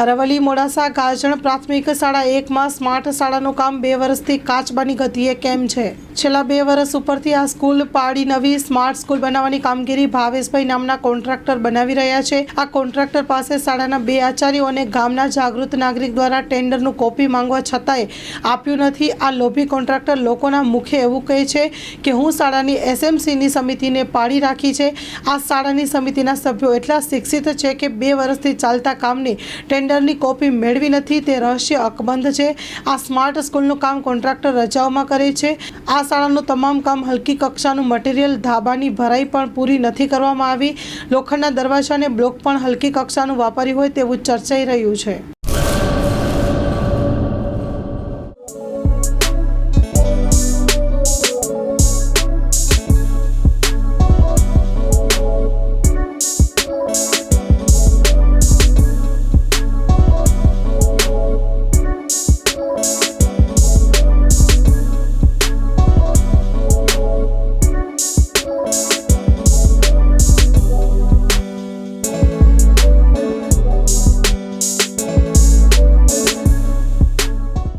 અરવલ્લી મોડાસા ગાજણ પ્રાથમિક શાળા 1માં સ્માર્ટ શાળાનું કામ 2 વર્ષથી કાચબાની ગતિએ કેમ છે? છેલ્લા 2 વર્ષ ઉપરથી આ સ્કૂલ પાડી નવી સ્માર્ટ સ્કૂલ બનાવવાની કામગીરી ભાવેશભાઈ નામના કોન્ટ્રાક્ટર બનાવી રહ્યા છે। આ કોન્ટ્રાક્ટર પાસે શાળાના 2 આચાર્યો અને ગામના જાગૃત નાગરિક દ્વારા ટેન્ડરનું કોપી માંગવા છતાંય આપ્યું નથી। આ લોભી કોન્ટ્રાક્ટર લોકોના મુખે એવું કહે છે કે હું શાળાની એસએમસીની સમિતિને પાડી રાખી છે। આ શાળાની સમિતિના સભ્યો એટલા શિક્ષિત છે કે 2 વર્ષથી ચાલતા કામની ટેન્ડરની કોપી મેળવી નથી। તે રહસ્ય અકબંધ છે। આ સ્માર્ટ સ્કૂલનું કામ કોન્ટ્રાક્ટર રજાઓમાં કરે છે। આ શાળાનું તમામ કામ હલકી કક્ષાનું મટીરિયલ, ધાબાની ભરાઈ પણ પૂરી નથી કરવામાં આવી। લોખંડના દરવાજા અને બ્લોક પણ હલકી કક્ષાનું વાપર્યું હોય તેવું ચર્ચાઈ રહ્યું છે।